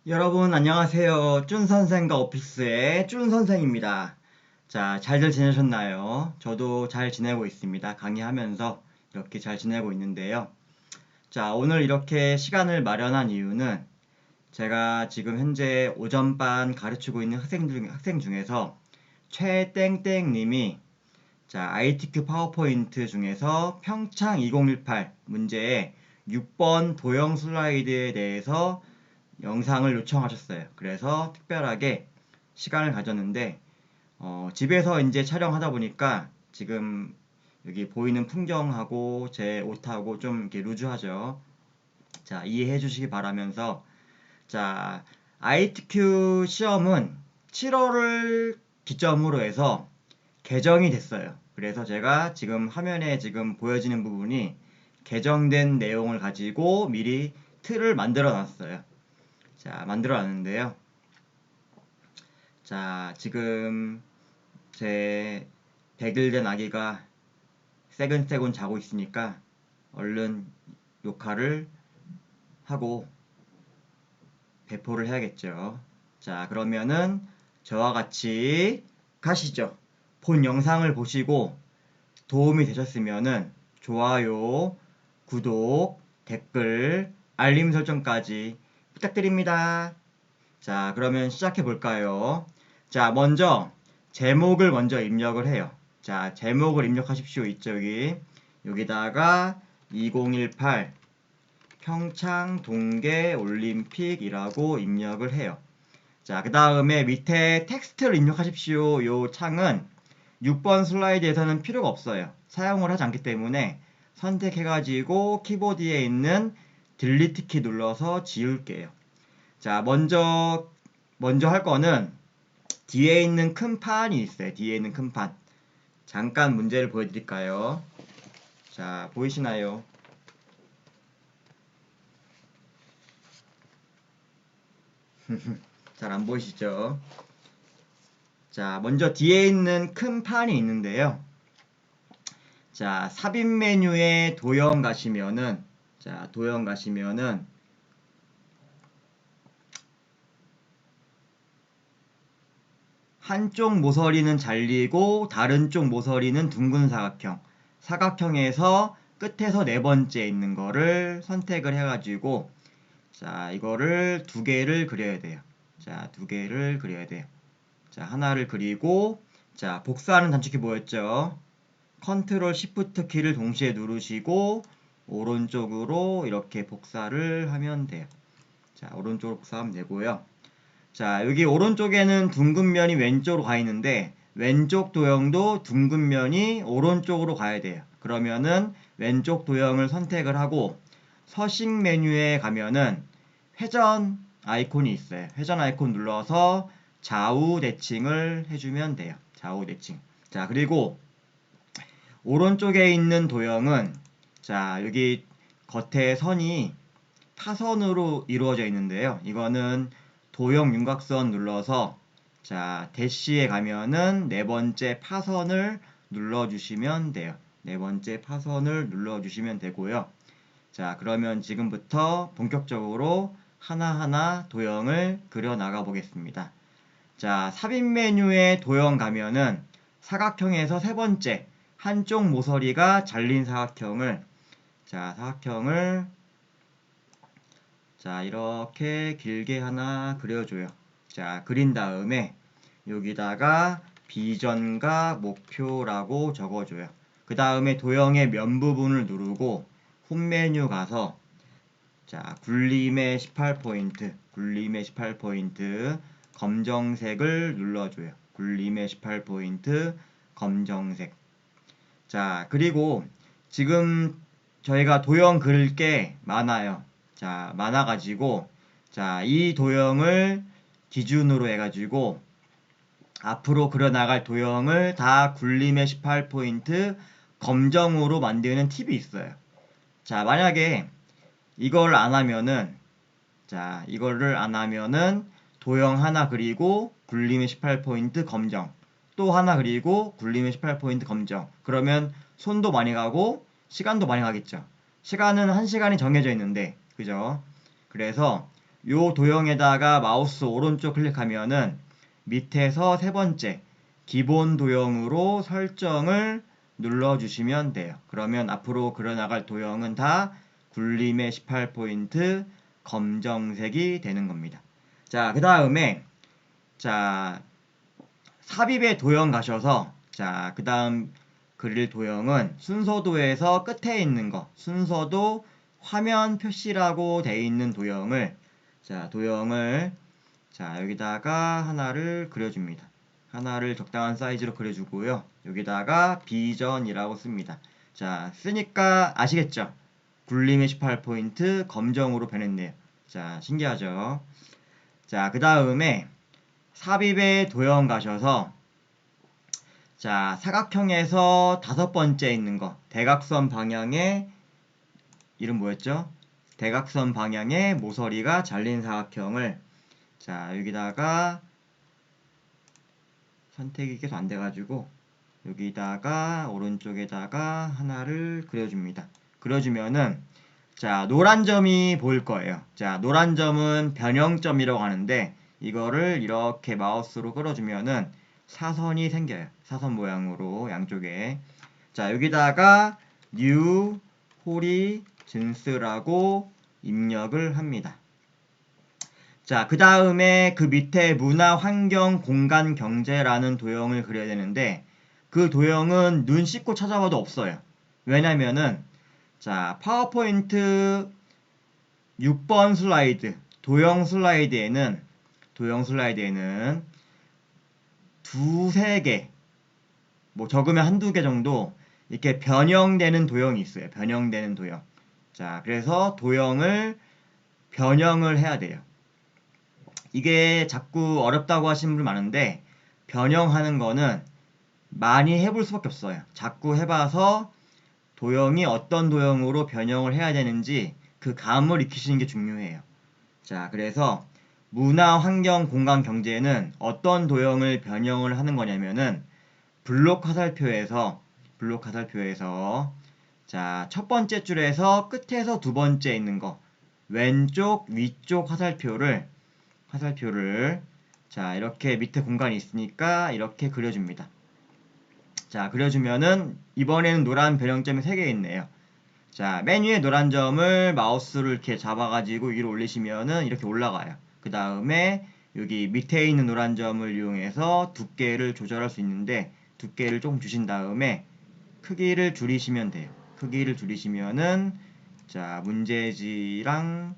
여러분 안녕하세요. 쭌 선생과 오피스의 쭌 선생입니다. 자, 잘들 지내셨나요? 저도 잘 지내고 있습니다. 강의하면서 이렇게 잘 지내고 있는데요. 자, 오늘 이렇게 시간을 마련한 이유는 제가 지금 현재 오전반 가르치고 있는 학생 중에서 최땡땡님이 자, ITQ 파워포인트 중에서 평창 2018 문제의 6번 도형 슬라이드에 대해서 영상을 요청하셨어요. 그래서 특별하게 시간을 가졌는데 집에서 이제 촬영하다 보니까 지금 여기 보이는 풍경하고 제 옷하고 좀 이렇게 루즈하죠. 자, 이해해 주시기 바라면서 자, ITQ 시험은 7월을 기점으로 해서 개정이 됐어요. 그래서 제가 지금 화면에 지금 보여지는 부분이 개정된 내용을 가지고 미리 틀을 만들어 놨어요. 자, 만들어 놨는데요. 자, 지금 제 100일 된 아기가 새근새근 자고 있으니까 얼른 녹화를 하고 배포를 해야겠죠. 자, 그러면은 저와 같이 가시죠. 본 영상을 보시고 도움이 되셨으면은 좋아요, 구독, 댓글, 알림 설정까지 부탁드립니다. 자, 그러면 시작해 볼까요? 자, 먼저 제목을 먼저 입력을 해요. 자, 제목을 입력하십시오. 이쪽이. 여기다가 2018 평창 동계 올림픽이라고 입력을 해요. 자, 그 다음에 밑에 텍스트를 입력하십시오. 요 창은 6번 슬라이드에서는 필요가 없어요. 사용을 하지 않기 때문에 선택해가지고 키보드에 있는 딜리트 키 눌러서 지울게요. 자, 먼저 할 거는 뒤에 있는 큰 판이 있어요. 뒤에 있는 큰 판. 잠깐 문제를 보여드릴까요? 자, 보이시나요? 잘 안 보이시죠? 자, 먼저 뒤에 있는 큰 판이 있는데요. 자, 삽입 메뉴에 도형 가시면은, 한쪽 모서리는 잘리고 다른 쪽 모서리는 둥근 사각형. 사각형에서 끝에서 네 번째 있는 거를 선택을 해가지고, 자, 이거를 두 개를 그려야 돼요. 자, 두 개를 그려야 돼요. 자, 하나를 그리고, 자, 복사하는 단축키 뭐였죠? 컨트롤 시프트 키를 동시에 누르시고, 오른쪽으로 이렇게 복사를 하면 돼요. 자, 오른쪽으로 복사하면 되고요. 자, 여기 오른쪽에는 둥근 면이 왼쪽으로 가 있는데, 왼쪽 도형도 둥근 면이 오른쪽으로 가야 돼요. 그러면은 왼쪽 도형을 선택을 하고, 서식 메뉴에 가면은 회전 아이콘이 있어요. 회전 아이콘 눌러서 좌우 대칭을 해주면 돼요. 좌우 대칭. 자, 그리고 오른쪽에 있는 도형은 자, 여기 겉에 선이 타선으로 이루어져 있는데요. 이거는 도형 윤곽선 눌러서 자, 대시에 가면은 네 번째 파선을 눌러주시면 돼요. 네 번째 파선을 눌러주시면 되고요. 자, 그러면 지금부터 본격적으로 하나하나 도형을 그려 나가 보겠습니다. 자, 삽입 메뉴에 도형 가면은 사각형에서 세 번째 한쪽 모서리가 잘린 사각형을 자, 이렇게 길게 하나 그려줘요. 자, 그린 다음에 여기다가 비전과 목표라고 적어줘요. 그 다음에 도형의 면 부분을 누르고 홈 메뉴 가서 자, 굴림의 18포인트 검정색을 눌러줘요. 굴림의 18포인트 검정색. 자, 그리고 지금 저희가 도형 그릴 게 많아요. 자, 많아가지고, 자, 이 도형을 기준으로 해가지고, 앞으로 그려나갈 도형을 다 굴림의 18포인트 검정으로 만드는 팁이 있어요. 자, 만약에 이걸 안 하면은, 자, 이거를 안 하면은 도형 하나 그리고 굴림의 18포인트 검정. 또 하나 그리고 굴림의 18포인트 검정. 그러면 손도 많이 가고 시간도 많이 가겠죠. 시간은 1시간이 정해져 있는데, 그죠? 그래서 요 도형에다가 마우스 오른쪽 클릭하면은 밑에서 세 번째 기본 도형으로 설정을 눌러주시면 돼요. 그러면 앞으로 그려나갈 도형은 다 굴림의 18포인트 검정색이 되는 겁니다. 자, 그 다음에 자 삽입의 도형 가셔서 자, 그 다음 그릴 도형은 순서도에서 끝에 있는 거 순서도 화면 표시라고 돼 있는 도형을 자, 여기다가 하나를 그려줍니다. 하나를 적당한 사이즈로 그려주고요. 여기다가 비전이라고 씁니다. 자, 쓰니까 아시겠죠? 굴림의 18포인트 검정으로 변했네요. 자, 신기하죠? 자, 그 다음에 삽입의 도형 가셔서 자, 사각형에서 다섯 번째 있는 거 대각선 방향의 이름 뭐였죠? 대각선 방향의 모서리가 잘린 사각형을 자, 여기다가 선택이 계속 안 돼가지고 여기다가 오른쪽에다가 하나를 그려줍니다. 그려주면은 자, 노란 점이 보일 거예요. 자, 노란 점은 변형점이라고 하는데 이거를 이렇게 마우스로 끌어주면은 사선이 생겨요. 사선 모양으로 양쪽에. 자, 여기다가 new horizons라고 입력을 합니다. 자, 그 다음에 그 밑에 문화, 환경, 공간, 경제라는 도형을 그려야 되는데 그 도형은 눈 씻고 찾아봐도 없어요. 왜냐면은 자, 파워포인트 6번 슬라이드, 도형 슬라이드에는 두세 개, 뭐 적으면 한두 개 정도 이렇게 변형되는 도형이 있어요. 변형되는 도형. 자, 그래서 도형을 변형을 해야 돼요. 이게 자꾸 어렵다고 하시는 분 많은데 변형하는 거는 많이 해볼 수밖에 없어요. 자꾸 해봐서 도형이 어떤 도형으로 변형을 해야 되는지 그 감을 익히시는 게 중요해요. 자, 그래서 문화, 환경, 공간, 경제는 어떤 도형을 변형을 하는 거냐면은 블록 화살표에서 자, 첫 번째 줄에서 끝에서 두 번째 있는 거 왼쪽 위쪽 화살표를 자, 이렇게 밑에 공간이 있으니까 이렇게 그려줍니다. 자, 그려주면은 이번에는 노란 변형점이 3개 있네요. 자, 맨 위에 노란 점을 마우스를 이렇게 잡아가지고 위로 올리시면은 이렇게 올라가요. 그 다음에 여기 밑에 있는 노란 점을 이용해서 두께를 조절할 수 있는데 두께를 조금 주신 다음에 크기를 줄이시면 돼요. 크기를 줄이시면은 자, 문제지랑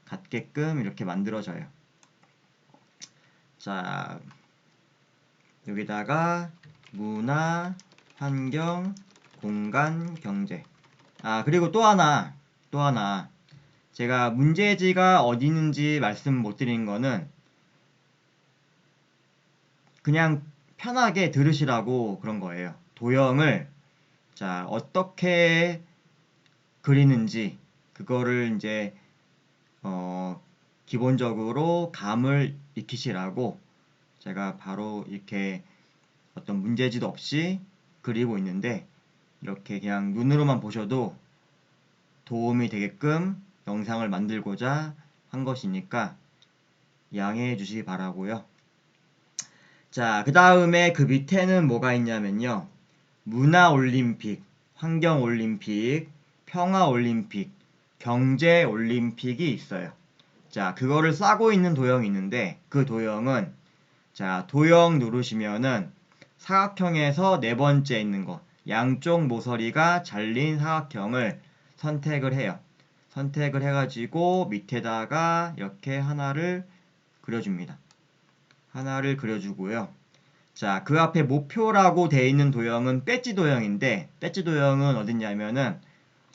같게끔 이렇게 만들어져요. 자, 여기다가 문화, 환경, 공간, 경제. 아, 그리고 또 하나. 제가 문제지가 어디 있는지 말씀 못 드리는 거는 그냥 편하게 들으시라고 그런 거예요. 도형을 자, 어떻게 그리는지 그거를 이제 기본적으로 감을 익히시라고 제가 바로 이렇게 어떤 문제지도 없이 그리고 있는데 이렇게 그냥 눈으로만 보셔도 도움이 되게끔 영상을 만들고자 한 것이니까 양해해 주시기 바라고요. 자, 그 다음에 그 밑에는 뭐가 있냐면요. 문화올림픽, 환경올림픽, 평화올림픽, 경제올림픽이 있어요. 자, 그거를 싸고 있는 도형이 있는데 그 도형은 자, 도형 누르시면은 사각형에서 네 번째 있는 거 양쪽 모서리가 잘린 사각형을 선택을 해요. 선택을 해가지고 밑에다가 이렇게 하나를 그려줍니다. 하나를 그려주고요. 자, 그 앞에 목표라고 되어 있는 도형은 배지 도형인데 배지 도형은 어딨냐면은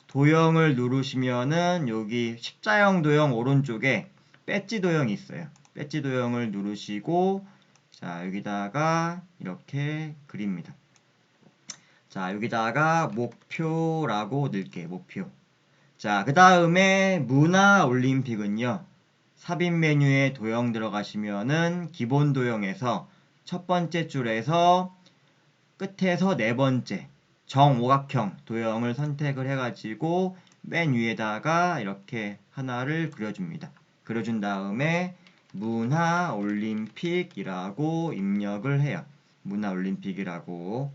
도형을 누르시면은 여기 십자형 도형 오른쪽에 배지 도형이 있어요. 배지 도형을 누르시고 자, 여기다가 이렇게 그립니다. 자, 여기다가 목표라고 넣을게요. 목표. 자, 그 다음에 문화올림픽은요. 삽입 메뉴에 도형 들어가시면은 기본 도형에서 첫 번째 줄에서 끝에서 네 번째 정오각형 도형을 선택을 해가지고 맨 위에다가 이렇게 하나를 그려줍니다. 그려준 다음에 문화올림픽이라고 입력을 해요. 문화올림픽이라고.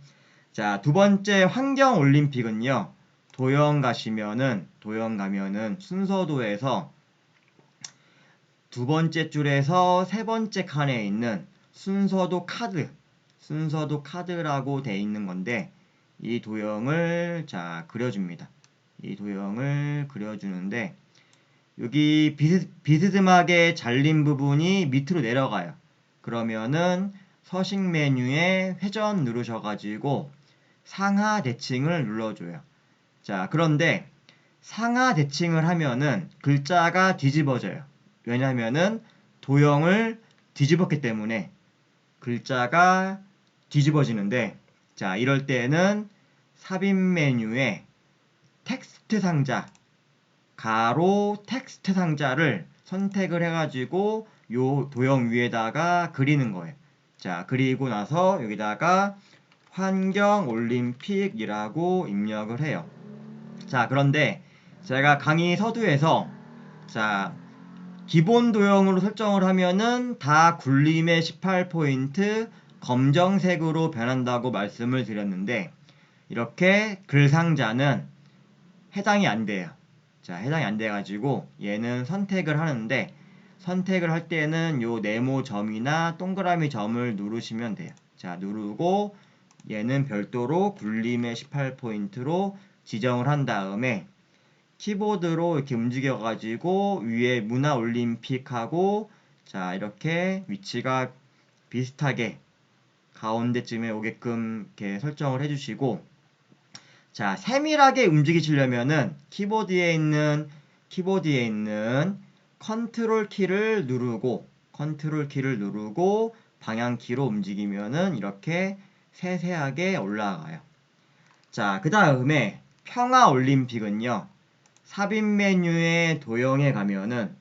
자, 두 번째 환경올림픽은요. 도형 가면은 순서도에서 두 번째 줄에서 세 번째 칸에 있는 순서도 카드라고 돼 있는 건데 이 도형을 그려줍니다. 이 도형을 그려주는데 여기 비스듬하게 잘린 부분이 밑으로 내려가요. 그러면은 서식 메뉴에 회전 누르셔가지고 상하 대칭을 눌러줘요. 자, 그런데 상하 대칭을 하면은 글자가 뒤집어져요. 왜냐면은 도형을 뒤집었기 때문에 글자가 뒤집어지는데, 자, 이럴 때는 삽입 메뉴에 텍스트 상자, 가로 텍스트 상자를 선택을 해가지고 요 도형 위에다가 그리는 거예요. 자, 그리고 나서 여기다가 환경올림픽이라고 입력을 해요. 자, 그런데 제가 강의 서두에서 기본 도형으로 설정을 하면은 다 굴림의 18포인트 검정색으로 변한다고 말씀을 드렸는데 이렇게 글상자는 해당이 안 돼요. 자, 해당이 안 돼가지고 얘는 선택을 하는데 선택을 할 때는 요 네모 점이나 동그라미 점을 누르시면 돼요. 자, 누르고 얘는 별도로 굴림의 18포인트로 지정을 한 다음에 키보드로 이렇게 움직여가지고 위에 문화올림픽하고 자, 이렇게 위치가 비슷하게 가운데쯤에 오게끔 이렇게 설정을 해주시고 자, 세밀하게 움직이시려면은 키보드에 있는 컨트롤 키를 누르고 방향키로 움직이면은 이렇게 세세하게 올라가요. 자, 그 다음에 평화올림픽은요. 삽입 메뉴의 도형에 가면은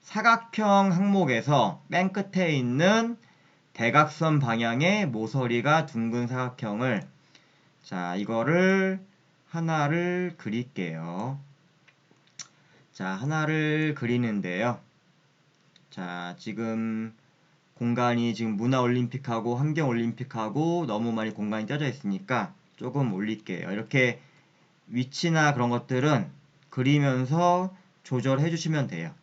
사각형 항목에서 맨 끝에 있는 대각선 방향의 모서리가 둥근 사각형을 자, 이거를 하나를 그릴게요. 자, 하나를 그리는데요. 자, 지금 공간이 지금 문화올림픽하고 환경올림픽하고 너무 많이 공간이 떼져 있으니까 조금 올릴게요. 이렇게 위치나 그런 것들은 그리면서 조절해 주시면 돼요.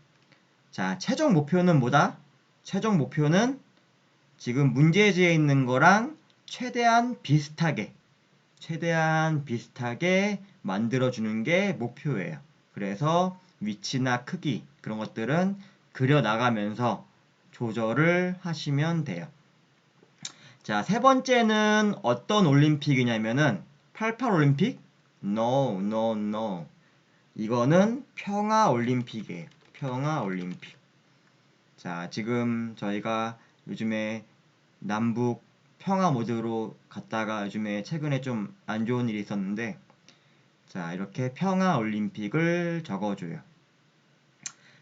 자, 최종 목표는 뭐다? 최종 목표는 지금 문제지에 있는 거랑 최대한 비슷하게 만들어주는 게 목표예요. 그래서 위치나 크기 그런 것들은 그려나가면서 조절을 하시면 돼요. 자, 세 번째는 어떤 올림픽이냐면은 88올림픽? No. 이거는 평화올림픽이에요. 평화올림픽. 자, 지금 저희가 요즘에 남북 평화 모드로 갔다가 요즘에 최근에 좀 안 좋은 일이 있었는데 자, 이렇게 평화올림픽을 적어줘요.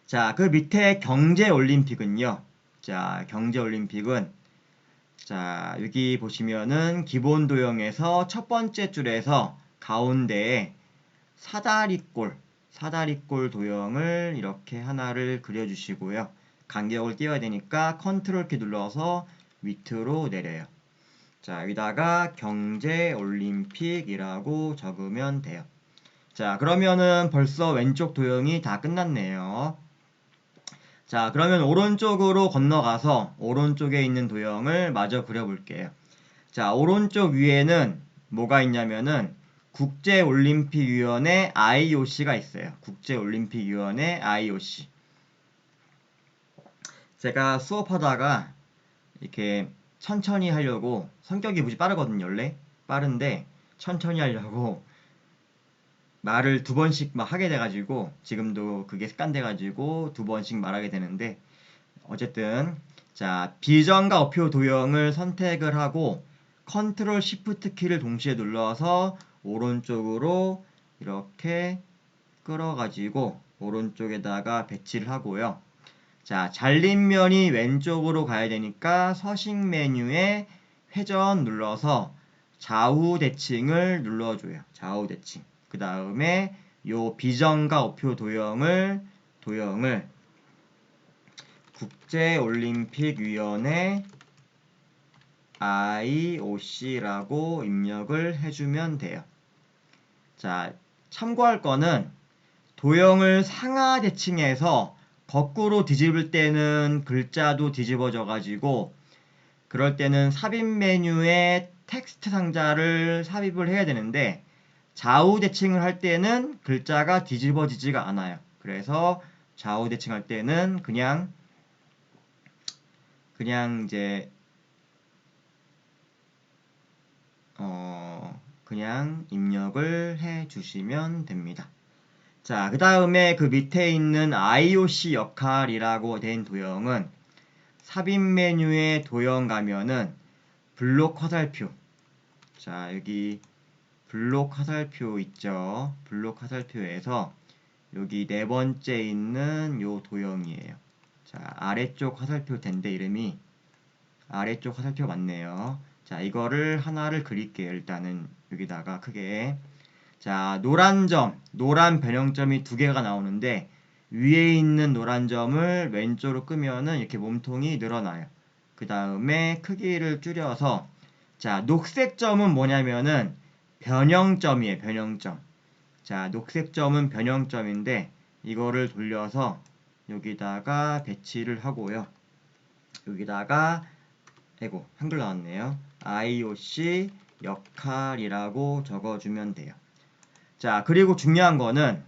자, 그 밑에 경제올림픽은요. 자, 경제올림픽은 자, 여기 보시면은 기본 도형에서 첫 번째 줄에서 가운데에 사다리꼴 도형을 이렇게 하나를 그려주시고요. 간격을 띄워야 되니까 컨트롤 키 눌러서 밑으로 내려요. 자, 여기다가 경제올림픽이라고 적으면 돼요. 자, 그러면은 벌써 왼쪽 도형이 다 끝났네요. 자, 그러면 오른쪽으로 건너가서 오른쪽에 있는 도형을 마저 그려볼게요. 자, 오른쪽 위에는 뭐가 있냐면은 국제올림픽위원회 IOC가 있어요. 국제올림픽위원회 IOC. 제가 수업하다가 이렇게 천천히 하려고 성격이 무지 빠르거든요. 원래 빠른데 천천히 하려고 말을 두 번씩 막 하게 돼가지고 지금도 그게 습관돼가지고 두 번씩 말하게 되는데 어쨌든 자, 비정과 어표 도형을 선택을 하고 컨트롤 시프트 키를 동시에 눌러서 오른쪽으로 이렇게 끌어가지고 오른쪽에다가 배치를 하고요. 자, 잘린 면이 왼쪽으로 가야 되니까 서식 메뉴에 회전 눌러서 좌우 대칭을 눌러줘요. 좌우 대칭. 그 다음에 요 비정과 우표 도형을 국제올림픽위원회 IOC라고 입력을 해주면 돼요. 자, 참고할 거는 도형을 상하 대칭해서 거꾸로 뒤집을 때는 글자도 뒤집어져 가지고 그럴 때는 삽입 메뉴에 텍스트 상자를 삽입을 해야 되는데 좌우 대칭을 할 때는 글자가 뒤집어지지가 않아요. 그래서 좌우 대칭할 때는 그냥 이제 그냥 입력을 해 주시면 됩니다. 자, 그 다음에 그 밑에 있는 IOC 역할이라고 된 도형은 삽입 메뉴에 도형 가면은 블록 화살표. 자, 여기 블록 화살표 있죠? 블록 화살표에서 여기 네 번째 있는 요 도형이에요. 자, 아래쪽 화살표 텐데 이름이 아래쪽 화살표 맞네요. 자, 이거를 하나를 그릴게요. 일단은 여기다가 크게. 자, 노란 점, 노란 변형점이 두 개가 나오는데 위에 있는 노란 점을 왼쪽으로 끄면은 이렇게 몸통이 늘어나요. 그 다음에 크기를 줄여서 자, 녹색 점은 뭐냐면은 변형점이에요. 변형점. 자, 녹색 점은 변형점인데 이거를 돌려서 여기다가 배치를 하고요. 여기다가 아이고 한글 나왔네요. IOC 역할이라고 적어주면 돼요. 자, 그리고 중요한 거는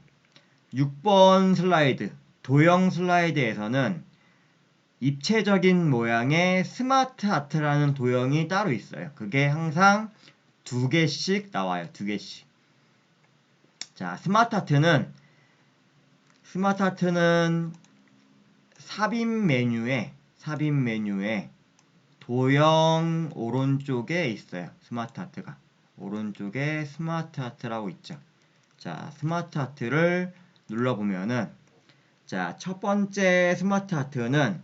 6번 슬라이드, 도형 슬라이드에서는 입체적인 모양의 스마트 아트라는 도형이 따로 있어요. 그게 항상 2개씩 나와요. 2개씩. 자, 스마트 아트는 삽입 메뉴에 도형 오른쪽에 있어요. 스마트 아트가. 오른쪽에 스마트 아트라고 있죠. 자, 스마트 아트를 눌러보면은 자, 첫 번째 스마트 아트는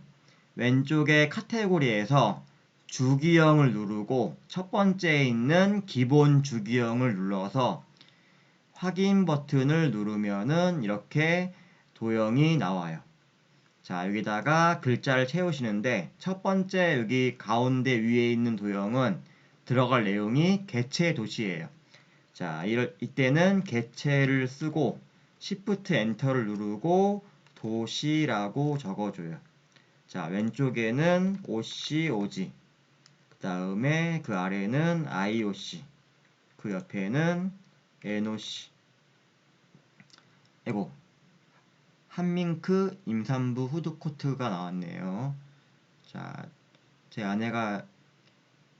왼쪽에 카테고리에서 주기형을 누르고 첫 번째에 있는 기본 주기형을 눌러서 확인 버튼을 누르면은 이렇게 도형이 나와요. 자, 여기다가 글자를 채우시는데 첫 번째 여기 가운데 위에 있는 도형은 들어갈 내용이 개체 도시예요. 자, 이때는 개체를 쓰고 Shift 엔터를 누르고 도시라고 적어줘요. 자, 왼쪽에는 OC, OG, 그 다음에 그 아래는 IOC, 그 옆에는 NOC. 아이고, 한밍크 임산부 후드코트가 나왔네요. 자, 제 아내가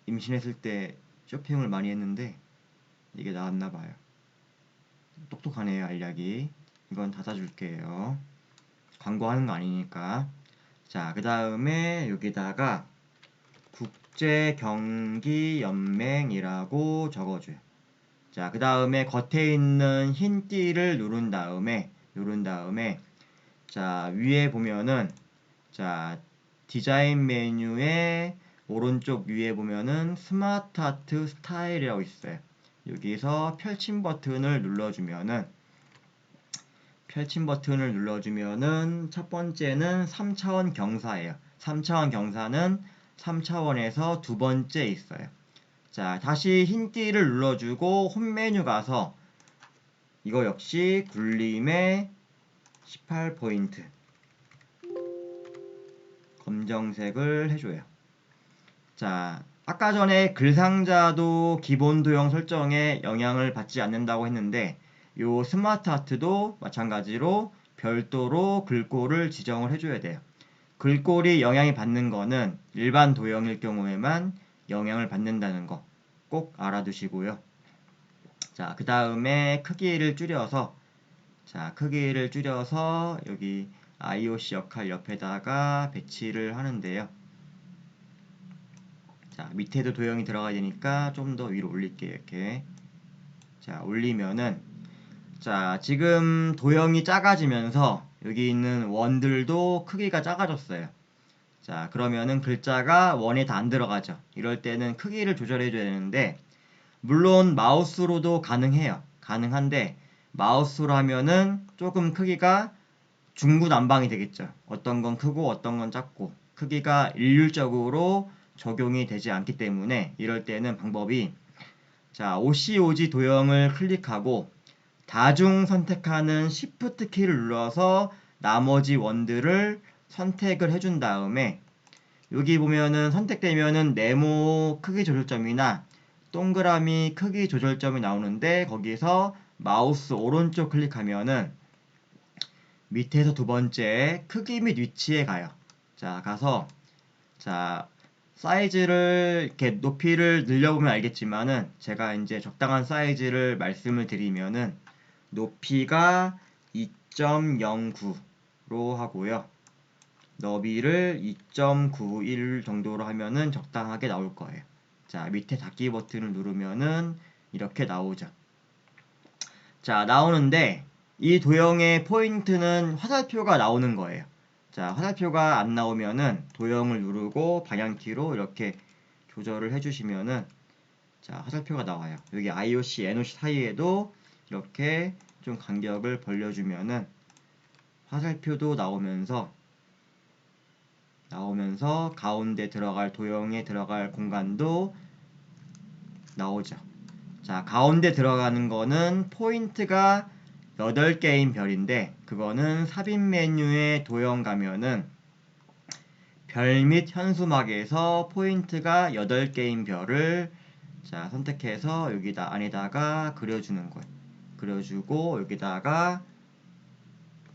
임신했을 때 쇼핑을 많이 했는데 이게 나왔나봐요. 똑똑하네요, 알약이. 이건 닫아줄게요. 광고하는 거 아니니까. 자, 그 다음에 여기다가 국제경기연맹이라고 적어줘요. 자, 그 다음에 겉에 있는 흰 띠를 누른 다음에 자, 위에 보면은 자, 디자인 메뉴의 오른쪽 위에 보면은 스마트 아트 스타일이라고 있어요. 여기서 펼침 버튼을 눌러주면은 첫 번째는 3차원 경사예요. 3차원 경사는 3차원에서 두 번째 있어요. 자, 다시 흰 띠를 눌러주고 홈 메뉴 가서 이거 역시 굴림의 18포인트 검정색을 해줘요. 자, 아까 전에 글상자도 기본 도형 설정에 영향을 받지 않는다고 했는데 요 스마트 아트도 마찬가지로 별도로 글꼴을 지정을 해줘야 돼요. 글꼴이 영향이 받는 거는 일반 도형일 경우에만 영향을 받는다는 거 꼭 알아두시고요. 자, 그 다음에 크기를 줄여서 여기 IOC 역할 옆에다가 배치를 하는데요. 자, 밑에도 도형이 들어가야 되니까 좀 더 위로 올릴게요. 이렇게. 자, 올리면은 자, 지금 도형이 작아지면서 여기 있는 원들도 크기가 작아졌어요. 자, 그러면은 글자가 원에 다 안 들어가죠. 이럴 때는 크기를 조절해 줘야 되는데 물론 마우스로도 가능해요. 가능한데 마우스로 하면은 조금 크기가 중구난방이 되겠죠. 어떤 건 크고 어떤 건 작고 크기가 일률적으로 적용이 되지 않기 때문에 이럴 때는 방법이 자, OCOG 도형을 클릭하고 다중 선택하는 Shift 키를 눌러서 나머지 원들을 선택을 해준 다음에 여기 보면은 선택되면은 네모 크기 조절점이나 동그라미 크기 조절점이 나오는데 거기서 마우스 오른쪽 클릭하면은 밑에서 두 번째 크기 및 위치에 가요. 자, 가서 자, 사이즈를 이렇게 높이를 늘려보면 알겠지만은 제가 이제 적당한 사이즈를 말씀을 드리면은 높이가 2.09로 하고요. 너비를 2.91 정도로 하면은 적당하게 나올 거예요. 자, 밑에 닫기 버튼을 누르면은 이렇게 나오죠. 자, 나오는데 이 도형의 포인트는 화살표가 나오는 거예요. 자, 화살표가 안 나오면은 도형을 누르고 방향키로 이렇게 조절을 해주시면은 자, 화살표가 나와요. 여기 IOC, NOC 사이에도 이렇게 좀 간격을 벌려주면은 화살표도 나오면서 가운데 들어갈 도형에 들어갈 공간도 나오죠. 자, 가운데 들어가는 거는 포인트가 8개인 별인데 그거는 삽입 메뉴에 도형 가면은 별 및 현수막에서 포인트가 8개인 별을 자, 선택해서 여기다 안에다가 그려주는 거예요. 그려주고 여기다가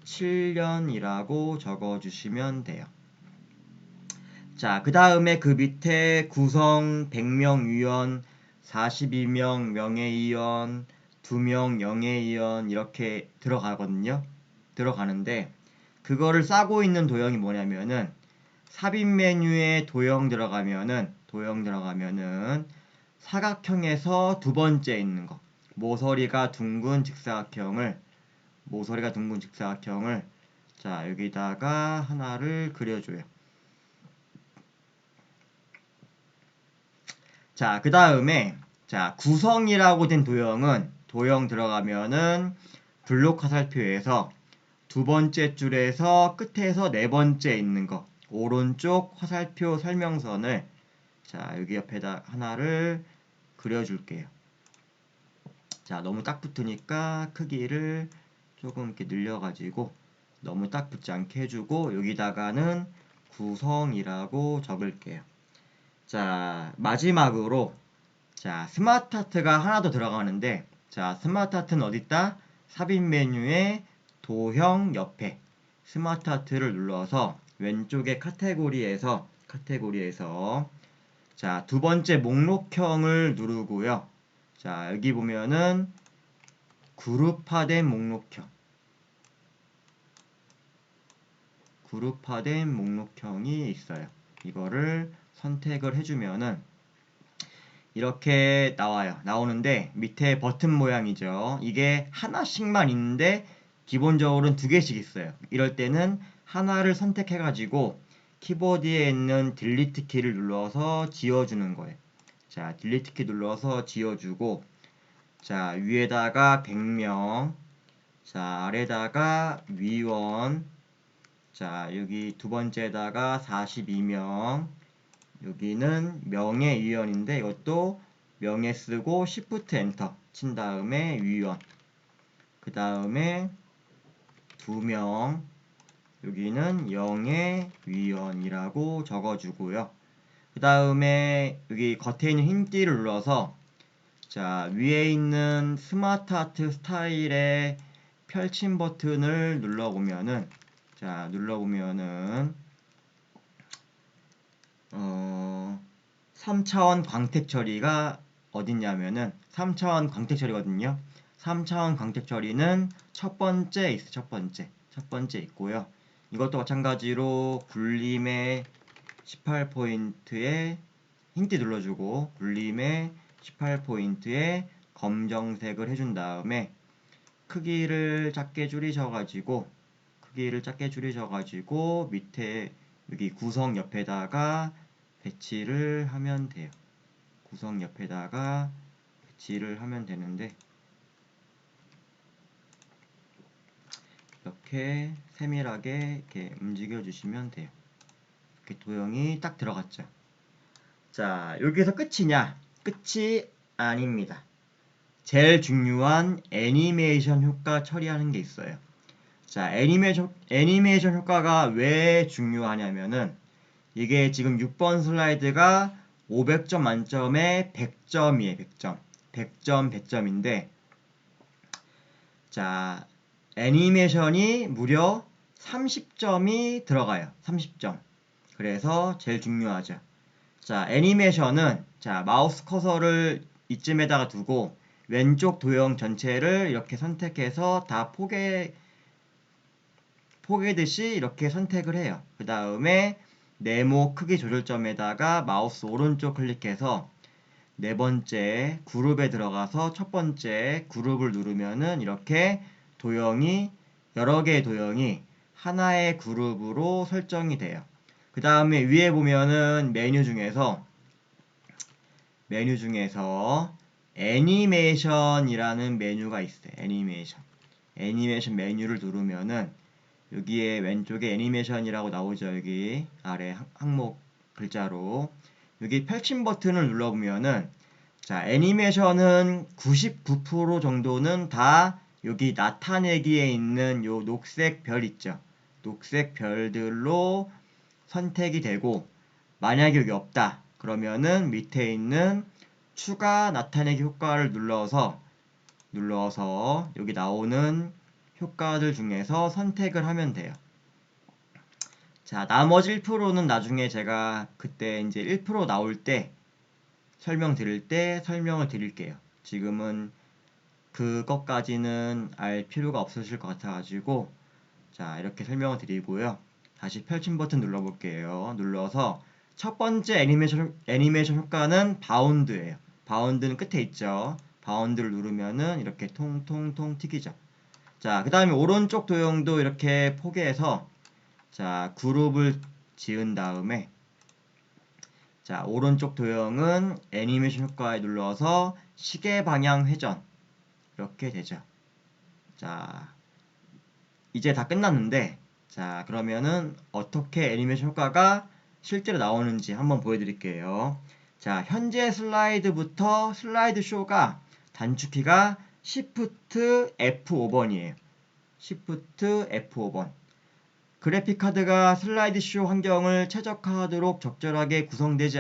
7년이라고 적어주시면 돼요. 자, 그 다음에 그 밑에 구성 100명 위원, 42명 명예위원, 2명 명예위원 이렇게 들어가거든요. 들어가는데 그거를 싸고 있는 도형이 뭐냐면은 삽입 메뉴에 도형 들어가면은 사각형에서 두 번째 있는 거 모서리가 둥근 직사각형을 자, 여기다가 하나를 그려줘요. 자, 그 다음에 자, 구성이라고 된 도형은 도형 들어가면은 블록 화살표에서 두 번째 줄에서 끝에서 네 번째 있는 거 오른쪽 화살표 설명선을 자, 여기 옆에다 하나를 그려줄게요. 자, 너무 딱 붙으니까 크기를 조금 이렇게 늘려가지고 너무 딱 붙지 않게 해주고 여기다가는 구성이라고 적을게요. 자, 마지막으로 자, 스마트 하트가 하나 더 들어가는데 자, 스마트 하트는 어딨다? 삽입 메뉴에 도형 옆에 스마트 하트를 눌러서 왼쪽에 카테고리에서 자, 두 번째 목록형을 누르고요. 자, 여기 보면은 그룹화된 목록형이 있어요. 이거를 선택을 해주면은 이렇게 나오는데 밑에 버튼 모양이죠. 이게 하나씩만 있는데 기본적으로는 두 개씩 있어요. 이럴 때는 하나를 선택해가지고 키보드에 있는 딜리트 키를 눌러서 지워주는 거예요. 자, 딜리트 키 눌러서 지워주고 자, 위에다가 100명 자, 아래다가 위원 자, 여기 두 번째에다가 42명 여기는 명예위원인데 이것도 명예 쓰고 Shift 엔터 친 다음에 위원 그 다음에 2명 여기는 영예위원이라고 적어주고요. 그 다음에 여기 겉에 있는 흰띠를 눌러서 자, 위에 있는 스마트 하트 스타일의 펼침 버튼을 눌러보면은 3차원 광택 처리가 어딨냐면은 3차원 광택 처리거든요. 3차원 광택 처리는 첫 번째 있고요. 이것도 마찬가지로 굴림의 18포인트에 흰띠 눌러주고 굴림의 18포인트에 검정색을 해준 다음에 크기를 작게 줄이셔가지고 밑에 여기 구성 옆에다가 배치를 하면 돼요. 구성 옆에다가 배치를 하면 되는데 이렇게 세밀하게 이렇게 움직여 주시면 돼요. 이렇게 도형이 딱 들어갔죠. 자, 여기서 끝이냐? 끝이 아닙니다. 제일 중요한 애니메이션 효과 처리하는 게 있어요. 자, 애니메이션 효과가 왜 중요하냐면은 이게 지금 6번 슬라이드가 500점 만점에 100점이에요. 100점. 100점, 100점인데 자, 애니메이션이 무려 30점이 들어가요. 30점. 그래서 제일 중요하죠. 자, 애니메이션은 자, 마우스 커서를 이쯤에다가 두고 왼쪽 도형 전체를 이렇게 선택해서 다 포개듯이 이렇게 선택을 해요. 그 다음에 네모 크기 조절점에다가 마우스 오른쪽 클릭해서 네 번째 그룹에 들어가서 첫 번째 그룹을 누르면은 이렇게 도형이 여러 개의 도형이 하나의 그룹으로 설정이 돼요. 그 다음에 위에 보면은 메뉴 중에서 애니메이션이라는 메뉴가 있어요. 애니메이션 메뉴를 누르면은 여기에 왼쪽에 애니메이션이라고 나오죠. 여기 아래 항목 글자로 여기 펼침 버튼을 눌러보면은 자, 애니메이션은 99% 정도는 다 여기 나타내기에 있는 요 녹색 별 있죠. 녹색 별들로 선택이 되고 만약에 여기 없다. 그러면은 밑에 있는 추가 나타내기 효과를 눌러서 여기 나오는 효과들 중에서 선택을 하면 돼요. 자, 나머지 1%는 나중에 제가 그때 이제 1% 나올 때 설명드릴 때 설명을 드릴게요. 지금은 그것까지는 알 필요가 없으실 것 같아가지고 자, 이렇게 설명을 드리고요. 다시 펼침 버튼 눌러볼게요. 눌러서 첫 번째 애니메이션 효과는 바운드예요. 바운드는 끝에 있죠. 바운드를 누르면은 이렇게 통통통 튀기죠. 자, 그 다음에 오른쪽 도형도 이렇게 포개해서 자, 그룹을 지은 다음에 자, 오른쪽 도형은 애니메이션 효과에 눌러서 시계 방향 회전 이렇게 되죠. 자, 이제 다 끝났는데 자, 그러면은 어떻게 애니메이션 효과가 실제로 나오는지 한번 보여드릴게요. 자, 현재 슬라이드부터 슬라이드 쇼가 단축키가 Shift F5번이에요. Shift F5번. 그래픽 카드가 슬라이드 쇼 환경을 최적화하도록 적절하게 구성되지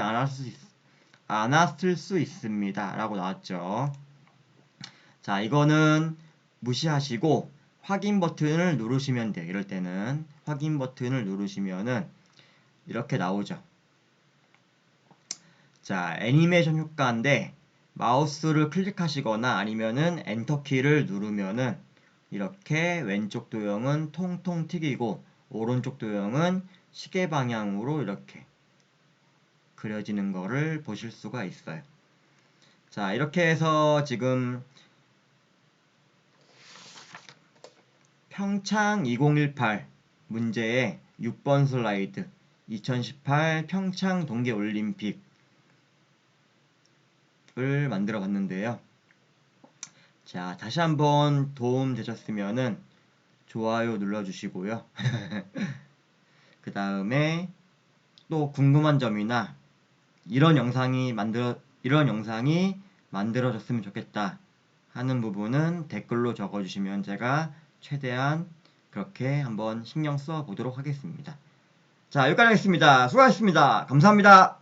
않았을 수 있습니다. 라고 나왔죠. 자, 이거는 무시하시고 확인 버튼을 누르시면 돼요. 이럴 때는 확인 버튼을 누르시면은 이렇게 나오죠. 자, 애니메이션 효과인데 마우스를 클릭하시거나 아니면은 엔터키를 누르면은 이렇게 왼쪽 도형은 통통 튀기고 오른쪽 도형은 시계 방향으로 이렇게 그려지는 거를 보실 수가 있어요. 자, 이렇게 해서 지금 평창 2018 문제의 6번 슬라이드 2018 평창 동계올림픽을 만들어 봤는데요. 자, 다시 한번 도움 되셨으면은 좋아요 눌러주시고요. 그 다음에 또 궁금한 점이나 이런 영상이 만들어졌으면 좋겠다 하는 부분은 댓글로 적어주시면 제가 최대한 그렇게 한번 신경 써 보도록 하겠습니다. 자, 여기까지 하겠습니다. 수고하셨습니다. 감사합니다.